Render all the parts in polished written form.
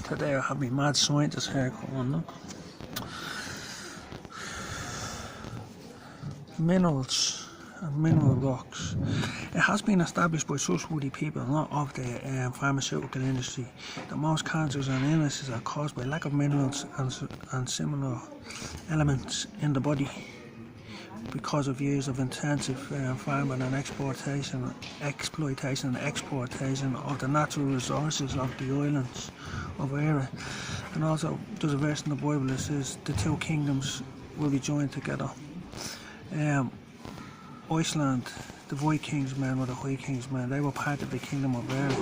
Today I have my mad scientist haircut on, look. Minerals and mineral rocks. It has been established by trustworthy people, not of the pharmaceutical industry, that most cancers and illnesses are caused by lack of minerals and similar elements in the body because of years of intensive farming and exploitation and exportation of the natural resources of the islands of Era. And also there's a verse in the Bible that says the two kingdoms will be joined together. Iceland, the Vikings men or the Vikings men, they were part of the kingdom of Era,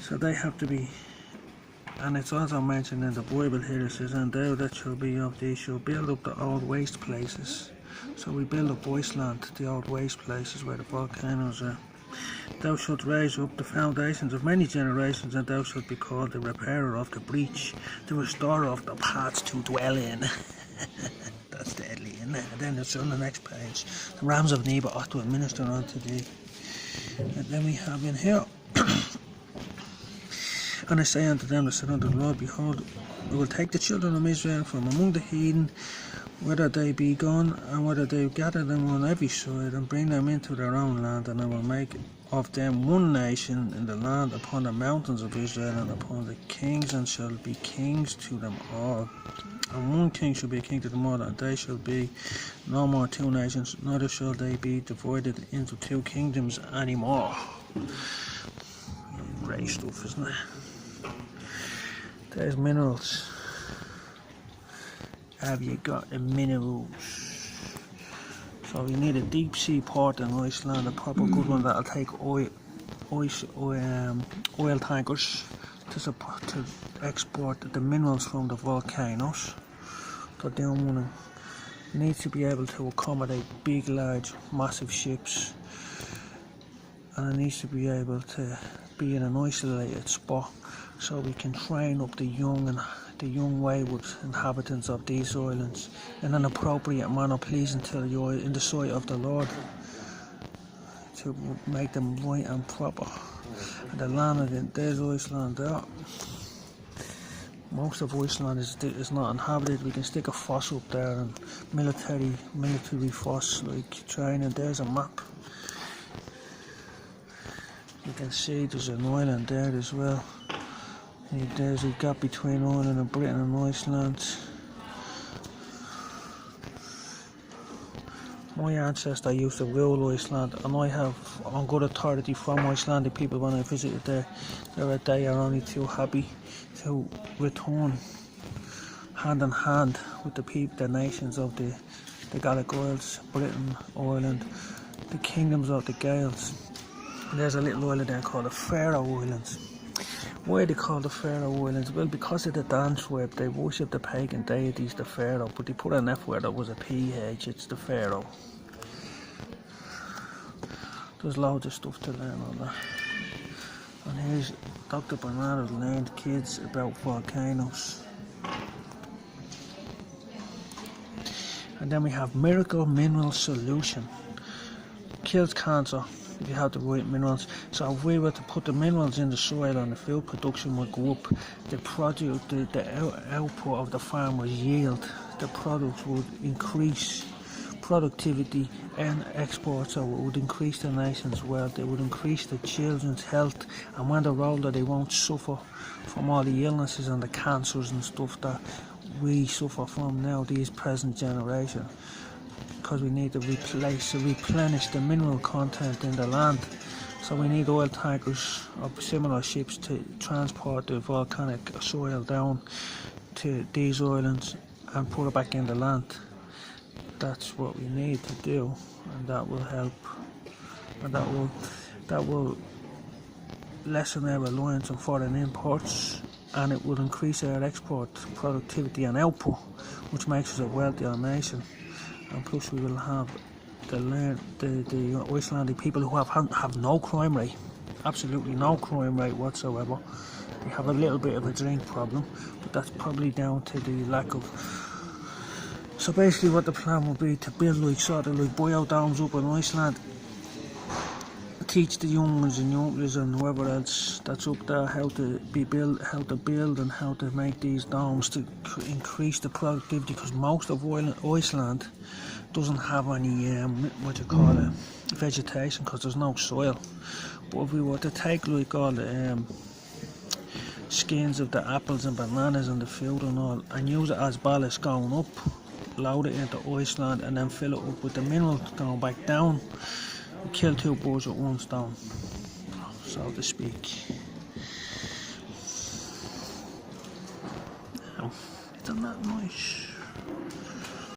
so they have to be. And it's also mentioned in the Bible here, it says, and thou that shall be of thee shall build up the old waste places. So we build up Iceland, the old waste places where the volcanoes are. Thou shalt raise up the foundations of many generations, and thou shalt be called the repairer of the breach, the restorer of the paths to dwell in. That's deadly, isn't it? And then it's on the next page. The rams of Nebat ought to administer unto thee. And then we have in here, and I say unto them that said unto the Lord, behold, we will take the children of Israel from among the heathen, whether they be gone, and whether they gather them on every side, and bring them into their own land, and I will make of them one nation in the land upon the mountains of Israel, and upon the kings, and shall be kings to them all. And one king shall be a king to them all, and they shall be no more two nations, neither shall they be divided into two kingdoms anymore. Great stuff, isn't it? There's minerals. Have you got the minerals? So you need a deep sea port in Iceland, a proper good one that'll take oil tankers to export the minerals from the volcanoes. So you need to be able to accommodate big, large, massive ships, and it needs to be able to be in an isolated spot so we can train up the young wayward inhabitants of these islands in an appropriate manner, pleasing to the eye in the sight of the Lord, to make them right and proper. And the land of it, there's Iceland there. Most of Iceland is not inhabited. We can stick a foss up there, and military foss like training. There's a map. You can see there's an island there as well. There's a gap between Ireland and Britain and Iceland. My ancestor used to rule Iceland, and I have on good authority from Icelandic people when I visited there that they are only too happy to return hand in hand with the people, the nations of the Gallic Isles, Britain, Ireland, the kingdoms of the Gaels. And there's a little island there called the Faroe Islands. Why are they called the Faroe Islands? Well, because of the dance web, they worship the pagan deities, the Pharaoh, but they put an F where there was a PH, it's the Pharaoh. There's loads of stuff to learn on that. And here's Dr. Bernard learned kids about volcanoes. And then we have Miracle Mineral Solution. Kills cancer if you have the right minerals. So if we were to put the minerals in the soil and the food production would go up, the output of the farmer's yield, the products would increase productivity and exports, so it would increase the nation's wealth, it would increase the children's health, and when they're older they won't suffer from all the illnesses and the cancers and stuff that we suffer from now, these present generation. Because we need to replenish the mineral content in the land. So we need oil tankers or similar ships to transport the volcanic soil down to these islands and put it back in the land. That's what we need to do, and that will help, and that will lessen our reliance on foreign imports, and it will increase our export productivity and output, which makes us a wealthier nation. And plus we will have the Icelandic people who have no crime rate, absolutely no crime rate whatsoever. They have a little bit of a drink problem, but that's probably down to the lack of. So basically what the plan will be to build like sort of like biodomes up in Iceland, teach the young ones and younglings and whoever else that's up there how to build and how to make these domes to increase the productivity, because most of Iceland doesn't have any what you call it, vegetation, because there's no soil. But if we were to take like all the skins of the apples and bananas and the fruit and all and use it as ballast going up, load it into Iceland and then fill it up with the minerals going back down, we kill two birds with one stone, so to speak. Now, isn't that nice?